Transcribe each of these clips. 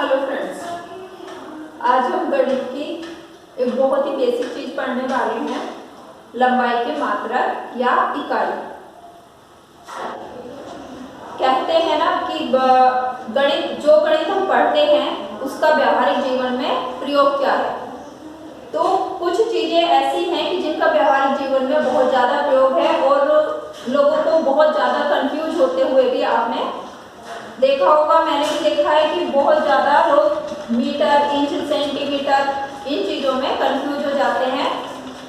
Hello friends, आज हम गणित की एक बहुत ही बेसिक चीज पढ़ने वाले हैं, लंबाई के मात्रक या इकाई। कहते हैं ना कि गणित हम पढ़ते हैं उसका व्यावहारिक जीवन में प्रयोग क्या है। तो कुछ चीजें ऐसी हैं कि जिनका व्यावहारिक जीवन में बहुत ज्यादा प्रयोग है और लोगों को बहुत ज्यादा कंफ्यूज होते हुए भी आपने देखा होगा, मैंने भी देखा है कि बहुत ज़्यादा लोग मीटर, इंच, सेंटीमीटर इन चीज़ों में कंफ्यूज हो जाते हैं,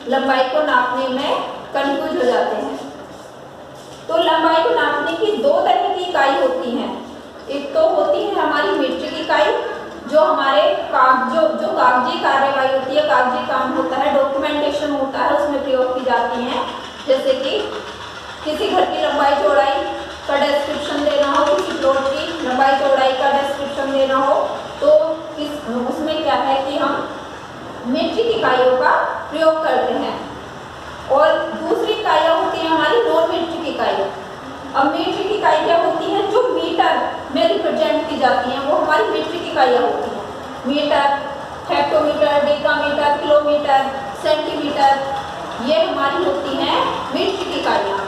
लंबाई को नापने में कंफ्यूज हो जाते हैं। तो लंबाई को नापने की दो तरह की इकाई होती हैं। एक तो होती है हमारी मीट्रिक इकाई, जो हमारे जो कागजी कार्यवाही होती है, कागजी काम होता है, डॉक्यूमेंटेशन होता है, उसमें प्रयोग की जाती हैं। जैसे कि किसी घर की लंबाई चौड़ाई का डिस्क्रिप्शन देना हो, किसी प्लॉट की लंबाई चौड़ाई का डिस्क्रिप्शन देना हो, तो उसमें क्या है कि हम मीट्रिक इकाइयों का प्रयोग करते हैं। और दूसरी इकाइयाँ होती हैं हमारी नॉन मीट्रिक इकाइयाँ। अब मीट्रिक इकाई क्या होती है, जो मीटर में रिप्रेजेंट की जाती हैं, वो हमारी मीट्रिक इकाइयाँ होती हैं। Metre, hectometre, decametre, kilometre, centimetre, ये हमारी होती हैं मीट्रिक इकाइयाँ।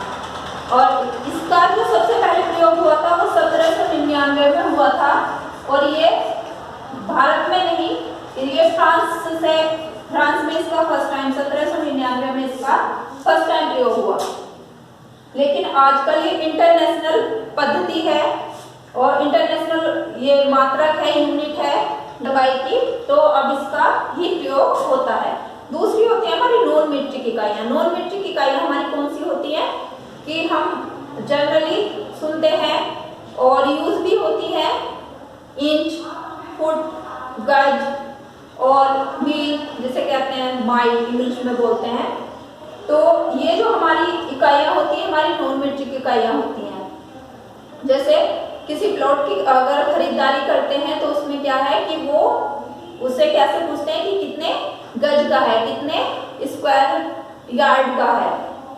और इसका जो सबसे पहले प्रयोग हुआ था वो 1799 में हुआ था, और ये भारत में नहीं, ये फ्रांस में इसका फर्स्ट टाइम 1799 में इसका फर्स्ट टाइम प्रयोग हुआ। लेकिन आजकल ये इंटरनेशनल पद्धति है और इंटरनेशनल ये मात्रक है, यूनिट है लंबाई की, तो अब इसका ही प्रयोग होता है। दूसरी होती है हमारी नॉन मीट्रिक इकाइयाँ। नॉन मीट्रिक इकाइयाँ हमारी कौन सी होती हैं कि हम जनरली सुनते हैं और यूज भी होती है, इंच, फुट, गज और मील, जिसे कहते हैं माइल, इंग्लिश में बोलते हैं। तो ये जो हमारी इकाइयाँ होती हैं हमारी नॉन मीट्रिक इकाइयाँ होती हैं। जैसे किसी प्लॉट की अगर खरीदारी करते हैं तो उसमें क्या है कि वो उससे कैसे पूछते हैं कि कितने गज का है, कितने स्क्वायर यार्ड का है।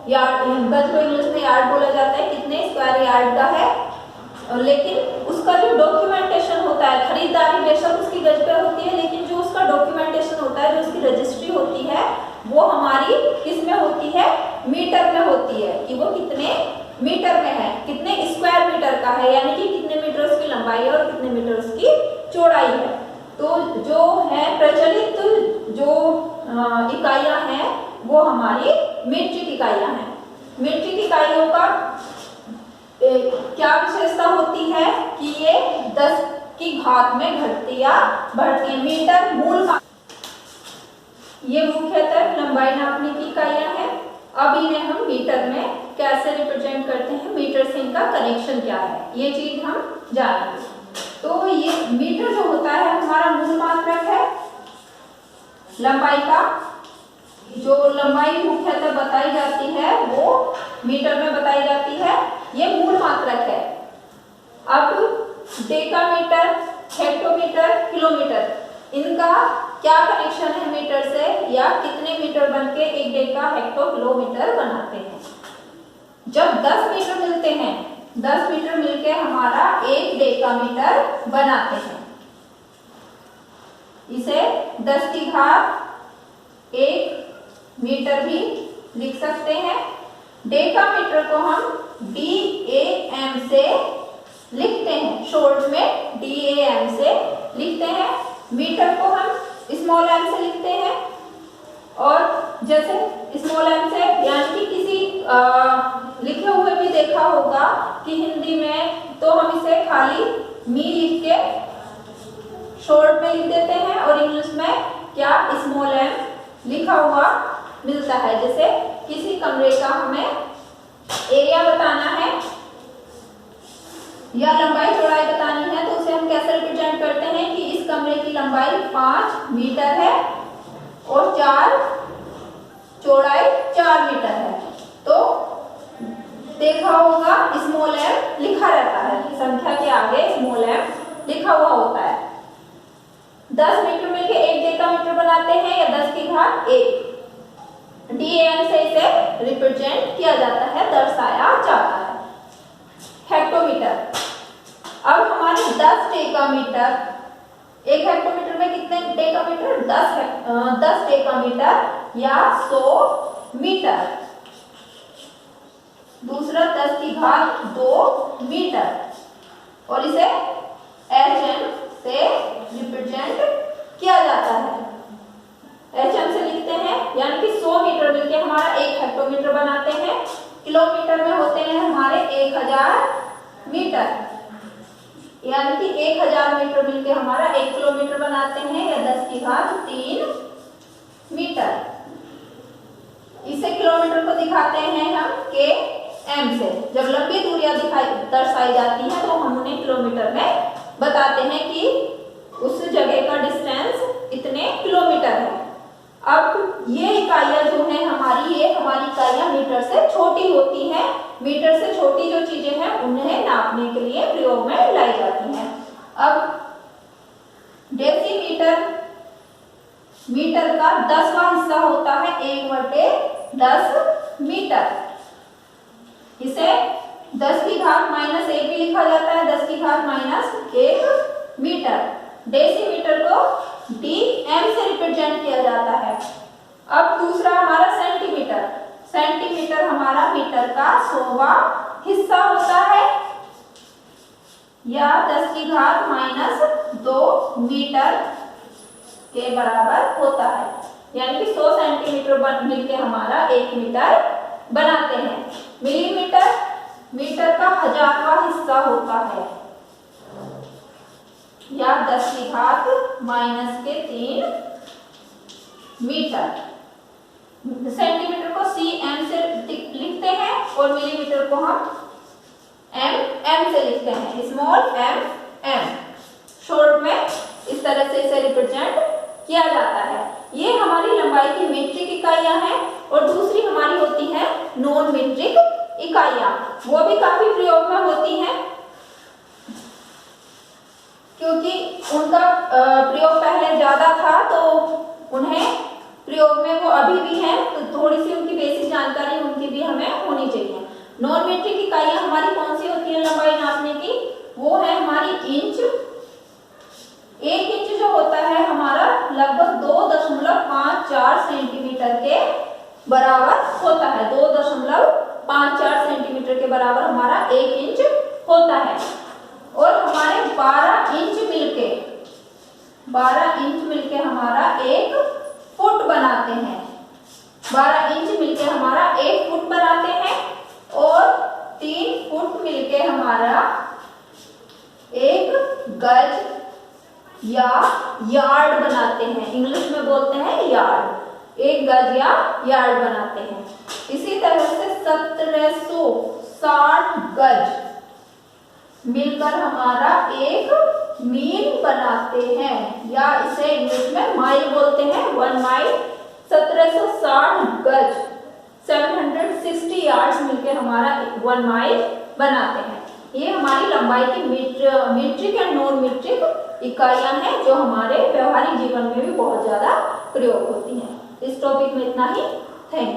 गज को इंग्लिश में यार्ड बोला जाता है, कितने स्क्वायर यार्ड का है। लेकिन उसका जो डॉक्यूमेंटेशन होता है, खरीदारी बेशक उसकी गज पे होती है, लेकिन जो उसका डॉक्यूमेंटेशन होता है, जो उसकी रजिस्ट्री होती है, वो हमारी किस में होती है, मीटर में होती है, कि वो कितने मीटर में है, कितने स्क्वायर मीटर का है, यानी कि कितने मीटर उसकी लंबाई है और कितने मीटर उसकी चौड़ाई है। तो जो है प्रचलित जो इकाइयाँ हैं वो हमारी मीट्रिक इकाइयाँ हैं। मीट्रिक इकाइयों का क्या विशेषता होती है कि ये 10 की घात में घटती या बढ़ती है। मीटर मूल, ये मुख्यतः लंबाई नापने की इकाइयाँ हैं। अब इन्हें हम मीटर में कैसे रिप्रेजेंट करते हैं, मीटर से इनका कनेक्शन क्या है, ये चीज हम जानेंगे। तो ये मीटर जो होता है हमारा मूल मात्रक है लंबाई का। जो लंबाई मुख्यतः बताई जाती है वो मीटर में बताई जाती है, ये मूल मात्रक है। अब डेकामीटर, हेक्टोमीटर, किलोमीटर, इनका क्या कनेक्शन है मीटर से, या कितने मीटर बनके एक डेका हेक्टो किलोमीटर बनाते हैं। जब 10 मीटर मिलते हैं, 10 मीटर मिलके हमारा एक डेकामीटर बनाते हैं। इसे 10 की घात 1 मीटर भी लिख सकते हैं। डेकामीटर को हम DAM से लिखते हैं, शॉर्ट में DAM से लिखते हैं। मीटर को हम स्मॉल m से लिखते हैं। और जैसे स्मॉल m से, यानी कि किसी लिखे हुए भी देखा होगा कि हिंदी में तो हम इसे खाली मी लिख के शॉर्ट में लिख देते हैं, और इंग्लिश में क्या स्मॉल m लिखा हुआ मिलता है। जैसे किसी कमरे का हमें एरिया बताना है या लंबाई चौड़ाई बतानी है, तो उसे हम कैसे रिप्रेजेंट करते हैं कि इस कमरे की लंबाई 5 मीटर है और चौड़ाई 4 मीटर है। तो देखा होगा स्मॉल m लिखा रहता है, संख्या के आगे स्मॉल m लिखा हुआ होता है। 10 मीटर मिलके एक डेकामीटर बनाते हैं, या 10 की घात 1। DAM से इसे रिप्रेजेंट किया जाता है, दर्शाया जाता है। हेक्टोमीटर, अब हमारे 10 डेकामीटर 1 हेक्टोमीटर में कितने डेकामीटर? 10 डेकामीटर या 100 मीटर। दूसरा 10 की घात 2 मीटर, और इसे HM से रिप्रेजेंट किया जाता है। HM से लिखते हैं, यानी कि 100 मीटर मिलके हमारा 1 हेक्टोमीटर बनाते हैं। किलोमीटर में होते हैं हमारे 1000 मीटर, यानी कि 1000 मीटर मिलके हमारा 1 किलोमीटर बनाते हैं, या 10 की घात 3 मीटर। इसे किलोमीटर को दिखाते हैं हम km से। जब लंबी दूरियां दर्शाई जाती हैं तो हम उन्हें किलोमीटर में बताते हैं कि उस जगह का डिस्टेंस इतने किलोमीटर है। अब ये इकाइयां जो हैं हमारी, ये हमारी इकाइयां मीटर से छोटी होती हैं। मीटर से छोटी जो चीजें हैं उन्हें नापने के लिए प्रयोग में लाई जाती हैं। अब डेसीमीटर, मीटर का 10वां हिस्सा होता है 1/10 मीटर। इसे 10 की घात -1 भी लिखा जाता है, 10 की घात -1 मीटर। डेसीमीटर को dm से रिप्रेजेंट किया जाता है। अब दूसरा हमारा सेंटीमीटर। सेंटीमीटर हमारा मीटर का 100वां हिस्सा होता है, या 10 की घात -2 मीटर के बराबर होता है, यानी कि 100 सेंटीमीटर मिलके हमारा 1 मीटर बनाते हैं। मिलीमीटर, मीटर का 1000वां हिस्सा होता है, या 10 की घात -3 मीटर। सेंटीमीटर को cm से लिखते हैं और मिलीमीटर को हम mm से लिखते हैं, स्मॉल m। शॉर्ट में इस तरह से इसे रिप्रेजेंट किया जाता है। ये हमारी लंबाई की मीट्रिक इकाइयां हैं, और दूसरी हमारी होती है नॉन मीट्रिक इकाइयां। वो भी काफी प्रयोग में होती हैं, क्योंकि उनका प्रयोग पहले ज्यादा था, तो उन्हें प्रयोग में वो अभी भी हैं, तो थोड़ी सी उनकी बेसिक जानकारी उनकी भी हमें होनी चाहिए। नॉन मीट्रिक इकाइयां हमारी कौन सी होती है लंबाई नापने की? वो है हमारी इंच। 1 इंच जो होता है हमारा लगभग 2.54 सेंटीमीटर के बराबर होता है। 2.54 सेंटीमीटर के बराबर हमारा 1 इंच होता है। और हमारे 12 इंच मिलके हमारा 1 फुट बनाते हैं। 12 इंच मिलके हमारा 1 फुट बनाते हैं, और 3 फुट मिलके हमारा 1 गज या यार्ड बनाते हैं। इंग्लिश में बोलते हैं यार्ड। 1 गज या यार्ड बनाते हैं। इसी तरह से 1760 गज मिलकर हमारा 1 मील बनाते हैं, या इसे इंग्लिश में माइल बोलते हैं, 1 माइल। 1760 गज 760 यार्ड्स मिलकर हमारा 1 माइल बनाते हैं। ये हमारी लंबाई की मीट्रिक एंड नॉन मीट्रिक इकाइयां हैं, जो हमारे व्यवहारिक जीवन में भी बहुत ज्यादा प्रयोग होती हैं। इस टॉपिक में इतना ही। Thank you.